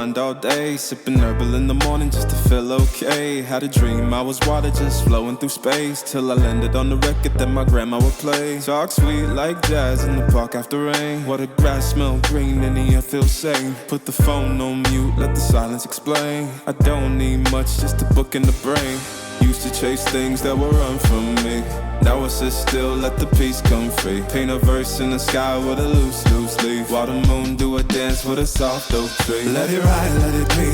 mind all day, sipping herbal in the morning just to feel okay. Had a dream I was water just flowing through space, till I landed on the record that my grandma would play. Talk sweet like jazz in the park after rain. What the grass smell green and the air feels sane. Put the phone on mute, let the silence explain. I don't need much, just a book in the brain. Used to chase things that would run from me. Now I sit still, let the peace come free. Paint a verse in the sky with a loose leaf. While the moon do a dance with a soft oak tree. Let it ride, let it be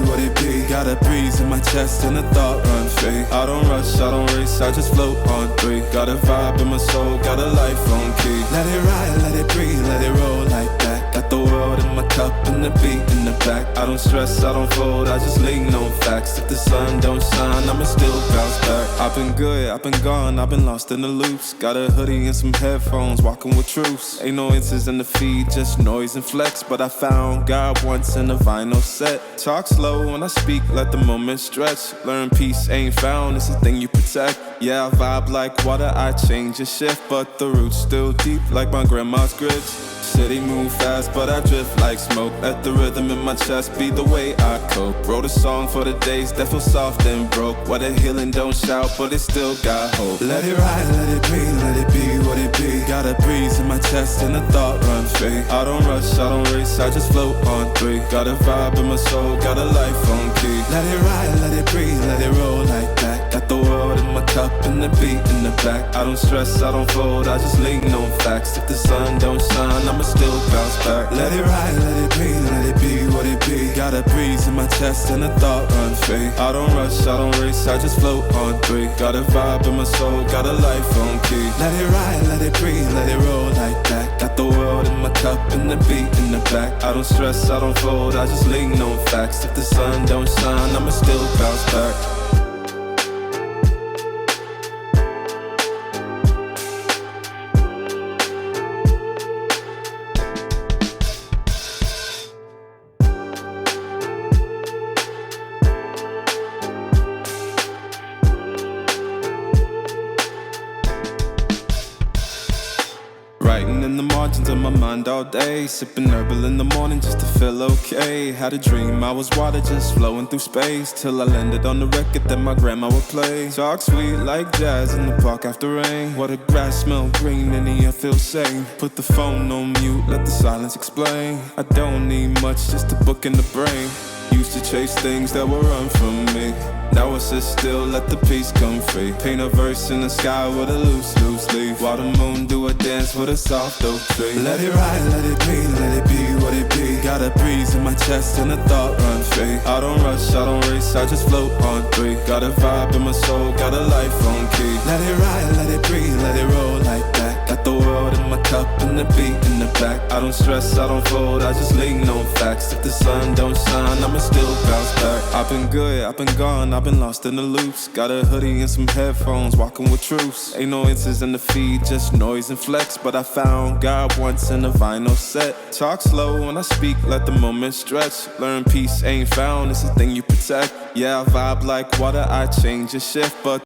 what it be. Got a breeze in my chest and a thought run free. I don't rush, I don't race, I just float on three. Got a vibe in my soul, got a life on key. Let it ride, let it breathe, let it roll like that. Got the world in my cup and the beat in the back. I don't stress, I don't fold, I just lean on facts. If the sun don't shine, I'ma still bounce back. I've been good, I've been gone, I've been lost in the loops. Got a hoodie and some headphones, walking with truths. Ain't no answers in the feed, just noise and flex. But I found God once in a vinyl set. Talk slow when I speak, let the moment stretch. Learn peace ain't found, it's a thing you protect. Yeah, I vibe like water, I change and shift. But the roots still deep like my grandma's grits. City move fast, but I drift like smoke. Let the rhythm in my chest be the way I cope. Wrote a song for the days that feel soft and broke. Where the healing don't shout, but it still got hope. Let it ride, let it be, let it be what it be. Got a breeze in my chest and a thought run free. I don't rush, I don't race, I just float on three. Got a vibe in my soul, got a life on key. Let it ride, let it breathe, let it roll like that. Got the world in my cup and the beat in the back. I don't stress, I don't fold, I just lean on facts. If the sun don't shine, I'ma still bounce back. Let it ride, let it be, let it be what it be. Got a breeze in my chest and a thought run free. I don't rush, I don't race, I just float on three. Got a vibe in my soul, got a life on key. Let it ride, let it breathe, let it roll like that. Got the world in my cup and the beat in the back. I don't stress, I don't fold, I just lean on facts. If the sun don't shine, I'ma still bounce back. Writing in the margins of my mind all day, sipping herbal in the morning just to feel okay. Had a dream I was water just flowing through space, till I landed on the record that my grandma would play. Talk sweet like jazz in the park after rain. What the grass smell green and the air feels sane. Put the phone on mute, let the silence explain. I don't need much, just a book in the brain. Used to chase things that would run from me. Now I sit still, let the peace come free. Paint a verse in the sky with a loose leaf. While the moon do a dance with a soft oak tree. Let it ride, let it be what it be. Got a breeze in my chest and a thought run free. I don't rush, I don't race, I just float on three. Got a vibe in my soul, got a life on key. Let it ride, let it breathe, let it roll like that. Got the world in my cup and the beat in the back. I don't stress, I don't fold, I just lean on facts. If the sun don't shine, I'ma still bounce back. I've been good, I've been gone, I've been lost in the loops. Got a hoodie and some headphones, walking with truths. Ain't no answers in the feed, just noise and flex. But I found God once in a vinyl set. Talk slow when I speak, let the moment stretch. Learn peace ain't found, it's a thing you protect. Yeah, I vibe like water, I change and shift. But